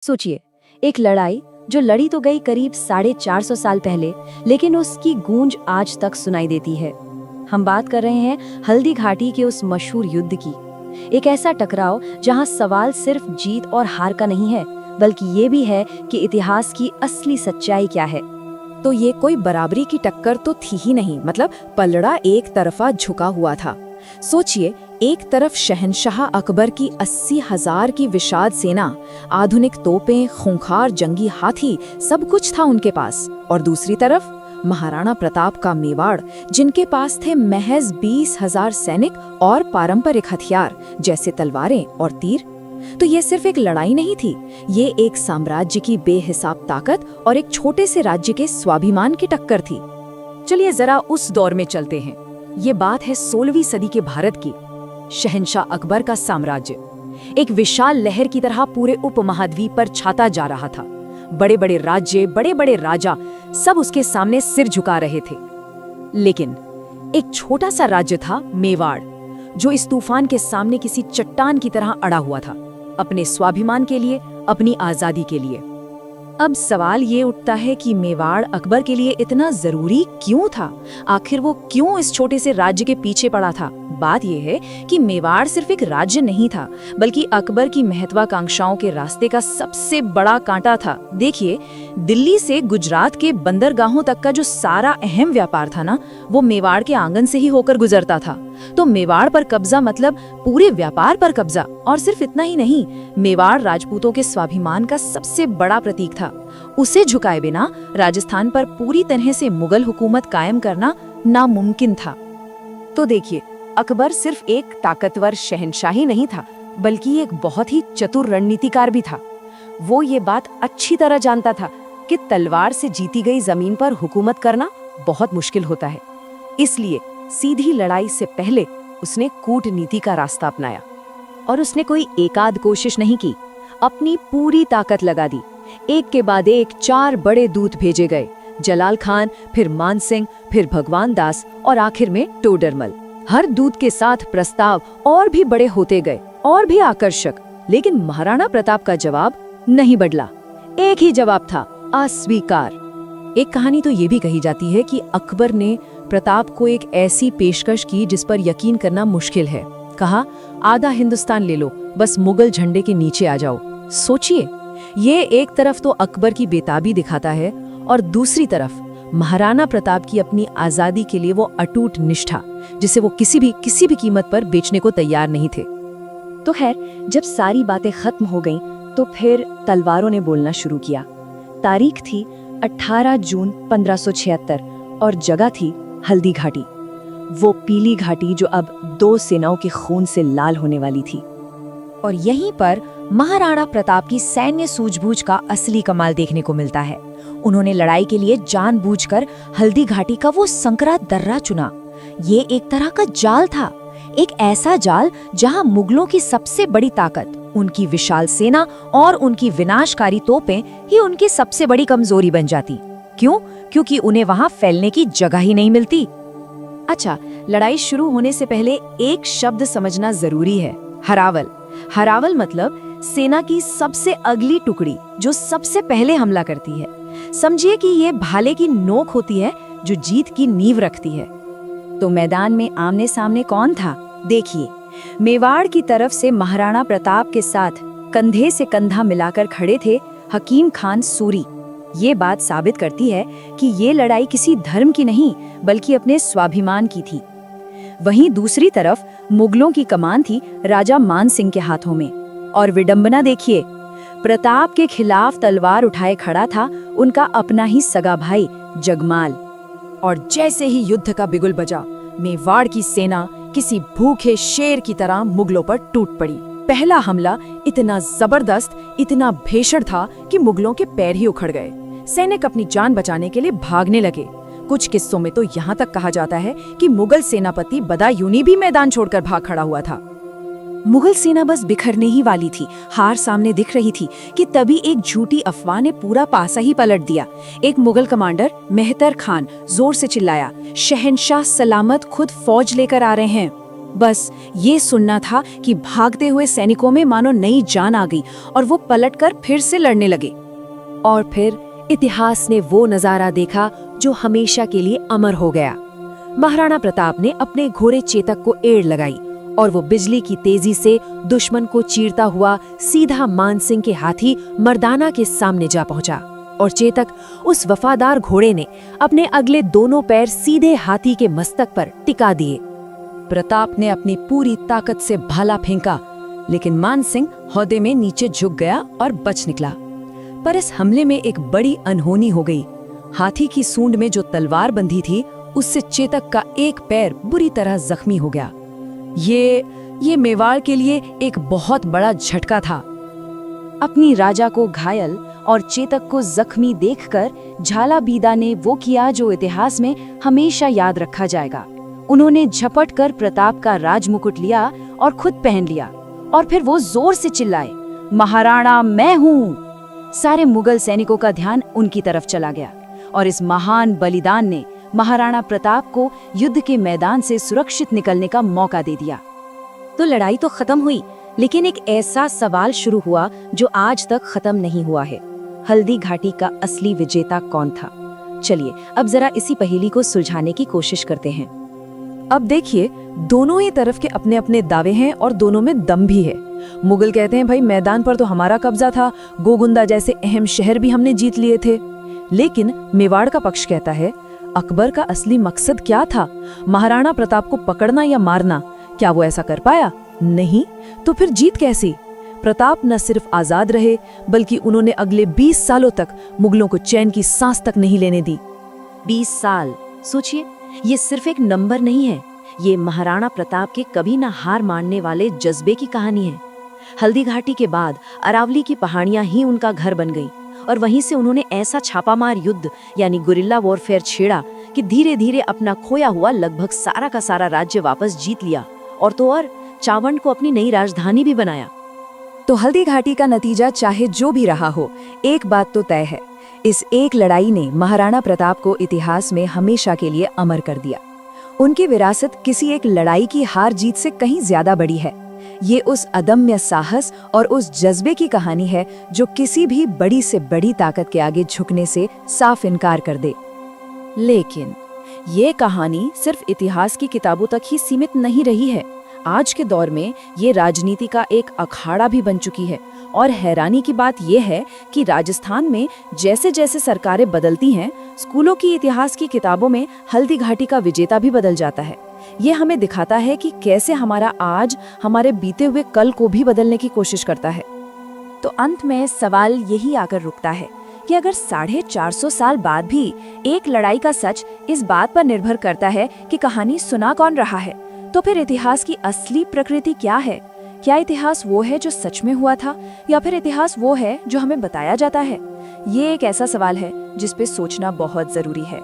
सोचिए, एक लड़ाई जो लड़ी तो गई करीब 450 साल पहले, लेकिन उसकी गूंज आज तक सुनाई देती है। हम बात कर रहे हैं हल्दी घाटी के उस मशहूर युद्ध की। एक ऐसा टकराव जहां सवाल सिर्फ जीत और हार का नहीं है, बल्कि ये भी है कि इतिहास की असली सच्चाई क्या है। तो ये कोई बराबरी की टक्कर तो थी ही नहीं, मतलब पलड़ा एक तरफा झुका हुआ था। सोचिए, एक तरफ शहंशाह अकबर की 80,000 की विशाल सेना, आधुनिक तोपें, खूंखार जंगी हाथी, सब कुछ था उनके पास, और दूसरी तरफ महाराणा प्रताप का मेवाड़, जिनके पास थे महज 20,000 सैनिक और पारंपरिक हथियार जैसे तलवारें और तीर। तो ये सिर्फ एक लड़ाई नहीं थी, ये एक साम्राज्य की बेहिसाब ताकत और एक छोटे से राज्य के स्वाभिमान की टक्कर थी। चलिए जरा उस दौर में चलते हैं। ये बात है 16वीं सदी के भारत की। शहंशाह अकबर का साम्राज्य एक विशाल लहर की तरह पूरे उपमहाद्वीप पर छाता जा रहा था। बड़े बड़े राज्य, बड़े बड़े राजा, सब उसके सामने सिर झुका रहे थे। लेकिन एक छोटा सा राज्य था मेवाड़, जो इस तूफान के सामने किसी चट्टान की तरह अड़ा हुआ था, अपने स्वाभिमान के लिए, अपनी आजादी के लिए। अब सवाल ये उठता है कि मेवाड़ अकबर के लिए इतना जरूरी क्यों था? आखिर वो क्यों इस छोटे से राज्य के पीछे पड़ा था? बात यह है कि मेवाड़ सिर्फ एक राज्य नहीं था, बल्कि अकबर की महत्वाकांक्षाओं के रास्ते का सबसे बड़ा कांटा था। देखिए, दिल्ली से गुजरात के बंदरगाहों तक का जो सारा अहम व्यापार था ना, वो मेवाड़ के आंगन से ही होकर गुजरता था। तो मेवाड़ पर कब्जा मतलब पूरे व्यापार पर कब्जा। और सिर्फ इतना ही नहीं, मेवाड़ राजपूतों के स्वाभिमान का सबसे बड़ा प्रतीक था। उसे झुकाए बिना राजस्थान पर पूरी तरह से मुगल हुकूमत कायम करना नामुमकिन था। तो देखिए, अकबर सिर्फ एक ताकतवर शहंशाह ही नहीं था, बल्कि एक बहुत ही चतुर रणनीतिकार भी था। वो ये बात अच्छी तरह जानता था कि तलवार से जीती गई जमीन पर हुकूमत करना बहुत मुश्किल होता है। इसलिए सीधी लड़ाई से पहले उसने कूटनीति का रास्ता अपनाया। और उसने कोई एकाध कोशिश नहीं की, अपनी पूरी ताकत लगा दी। एक के बाद एक 4 बड़े दूत भेजे गए, जलाल खान, फिर मान सिंह, फिर भगवान दास और आखिर में टोडरमल। हर दूत के साथ प्रस्ताव और भी बड़े होते गए, और भी आकर्षक। लेकिन महाराणा प्रताप का जवाब नहीं बदला। एक ही जवाब था, अस्वीकार। एक कहानी तो ये भी कही जाती है कि अकबर ने प्रताप को एक ऐसी पेशकश की जिस पर यकीन करना मुश्किल है। कहा, आधा हिंदुस्तान ले लो, बस मुगल झंडे के नीचे आ जाओ। सोचिए, ये एक तरफ तो अकबर की बेताबी दिखाता है, और दूसरी तरफ महाराणा प्रताप की अपनी आजादी के लिए वो अटूट निष्ठा, जिसे वो किसी भी कीमत पर बेचने को तैयार नहीं थे। तो खैर, जब सारी बातें खत्म हो गईं, तो फिर तलवारों ने बोलना शुरू किया। तारीख थी 18 जून 1576 और जगह थी हल्दी घाटी, वो पीली घाटी जो अब 2 सेनाओं के खून से लाल होने वाली थी। और यहीं पर महाराणा प्रताप की सैन्य सूझबूझ का असली कमाल देखने को मिलता है। उन्होंने लड़ाई के लिए जानबूझकर हल्दी घाटी का वो संकरा दर्रा चुना। ये एक तरह का जाल था, एक ऐसा जाल जहां मुगलों की सबसे बड़ी ताकत, उनकी विशाल सेना और उनकी विनाशकारी तोपें ही उनकी सबसे बड़ी कमजोरी बन जाती। क्यों? क्योंकि उन्हें वहां फैलने की जगह ही नहीं मिलती। अच्छा, लड़ाई शुरू होने से पहले एक शब्द समझना जरूरी है, हरावल। हरावल मतलब सेना की सबसे अगली टुकड़ी जो सबसे पहले हमला करती है। समझिए कि ये भाले की नोक होती है जो जीत की नींव रखती है। तो मैदान में आमने सामने कौन था? देखिए, मेवाड़ की तरफ से महाराणा प्रताप के साथ कंधे से कंधा मिलाकर खड़े थे हकीम खान सूरी। ये बात साबित करती है कि ये लड़ाई किसी धर्म की नहीं, बल्कि अपने स्वाभिमान की थी। वहीं दूसरी तरफ मुगलों की कमान थी राजा मान सिंह के हाथों में। और विडंबना देखिए, प्रताप के खिलाफ तलवार उठाए खड़ा था उनका अपना ही सगा भाई जगमाल। और जैसे ही युद्ध का बिगुल बजा, मेवाड़ की सेना किसी भूखे शेर की तरह मुगलों पर टूट पड़ी। पहला हमला इतना जबरदस्त, इतना भीषण था कि मुगलों के पैर ही उखड़ गए। सैनिक अपनी जान बचाने के लिए भागने लगे। कुछ किस्सों में तो यहाँ तक कहा जाता है कि मुगल सेनापति बदायूनी भी मैदान छोड़कर भाग खड़ा हुआ था। मुगल सेना बस बिखरने ही वाली थी, हार सामने दिख रही थी कि तभी एक झूठी अफवाह ने पूरा पासा ही पलट दिया। एक मुगल कमांडर मेहतर खान जोर से चिल्लाया, शहंशाह सलामत खुद फौज लेकर आ रहे हैं। बस ये सुनना था कि भागते हुए सैनिकों में मानो नई जान आ गई और वो पलटकर फिर से लड़ने लगे। और फिर इतिहास ने वो नजारा देखा जो हमेशा के लिए अमर हो गया। महाराणा प्रताप ने अपने घोड़े चेतक को एड़ लगाई और वो बिजली की तेजी से दुश्मन को चीरता हुआ सीधा मानसिंह के हाथी मर्दाना के सामने जा पहुंचा। और चेतक, उस वफादार घोड़े ने अपने अगले दोनों पैर सीधे हाथी के मस्तक पर टिका दिए। प्रताप ने अपनी पूरी ताकत से भाला फेंका, लेकिन मानसिंह हौदे में नीचे झुक गया और बच निकला। पर इस हमले में एक बड़ी अनहोनी हो गई। हाथी की सूंड में जो तलवार बंधी थी, उससे चेतक का एक पैर बुरी तरह जख्मी हो गया। ये मेवाड़ के लिए एक बहुत बड़ा झटका था। अपनी राजा को घायल और चेतक को जख्मी देखकर झालाबीदा ने वो किया जो इतिहास में हमेशा याद रखा जाएगा। उन्होंने झपट कर प्रताप का राजमुकुट लिया और खुद पहन लिया, और फिर वो जोर से चिल्लाए, महाराणा मैं हूँ। सारे मुगल सैनिकों का ध्यान उनकी तरफ चला गया और इस महान बलिदान ने महाराणा प्रताप को युद्ध के मैदान से सुरक्षित निकलने का मौका दे दिया। तो लड़ाई तो खत्म हुई, लेकिन एक ऐसा सवाल शुरू हुआ जो आज तक खत्म नहीं हुआ है। हल्दी घाटी का असली विजेता कौन था? चलिए अब जरा इसी पहेली को सुलझाने की कोशिश करते हैं। अब देखिए, दोनों ही तरफ के अपने अपने दावे हैं और दोनों में दम भी है। मुगल कहते हैं भाई मैदान पर तो हमारा कब्जा था, गोगुंदा जैसे अहम शहर भी हमने जीत लिए थे। लेकिन मेवाड़ का पक्ष कहता है अकबर का असली मकसद क्या था? महाराणा प्रताप को पकड़ना या मारना? क्या वो ऐसा कर पाया? नहीं। तो फिर जीत कैसी? प्रताप न सिर्फ आजाद रहे, बल्कि उन्होंने अगले 20 सालों तक मुगलों को चैन की सांस तक नहीं लेने दी। 20 साल, सोचिए, ये सिर्फ एक नंबर नहीं है, ये महाराणा प्रताप के कभी न हार मानने वाले जज्बे की कहानी है। हल्दी घाटी के बाद अरावली की पहाड़ियां ही उनका घर बन गई, और वहीं से उन्होंने ऐसा छापामार युद्ध यानी गुरिल्ला वॉरफेयर छेड़ा कि धीरे धीरे अपना खोया हुआ लगभग सारा का सारा राज्य वापस जीत लिया, और तो और चावंड को अपनी नई राजधानी भी बनाया। तो हल्दी घाटी का नतीजा चाहे जो भी रहा हो, एक बात तो तय है, इस एक लड़ाई ने महाराणा प्रताप को इतिहास में हमेशा के लिए अमर कर दिया। उनकी विरासत किसी एक लड़ाई की हार जीत से कहीं ज्यादा बड़ी है। ये उस अदम्य साहस और उस जज्बे की कहानी है जो किसी भी बड़ी से बड़ी ताकत के आगे झुकने से साफ इनकार कर दे। लेकिन ये कहानी सिर्फ इतिहास की किताबों तक ही सीमित नहीं रही है। आज के दौर में ये राजनीति का एक अखाड़ा भी बन चुकी है। और हैरानी की बात यह है कि राजस्थान में जैसे जैसे सरकारें बदलती हैं, स्कूलों की इतिहास की किताबों में हल्दी घाटी का विजेता भी बदल जाता है। ये हमें दिखाता है कि कैसे हमारा आज हमारे बीते हुए कल को भी बदलने की कोशिश करता है। तो अंत में सवाल यही आकर रुकता है कि अगर 450 साल बाद भी एक लड़ाई का सच इस बात पर निर्भर करता है कि कहानी सुना कौन रहा है, तो फिर इतिहास की असली प्रकृति क्या है? क्या इतिहास वो है जो सच में हुआ था, या फिर इतिहास वो है जो हमें बताया जाता है? ये एक ऐसा सवाल है जिस पे सोचना बहुत जरूरी है।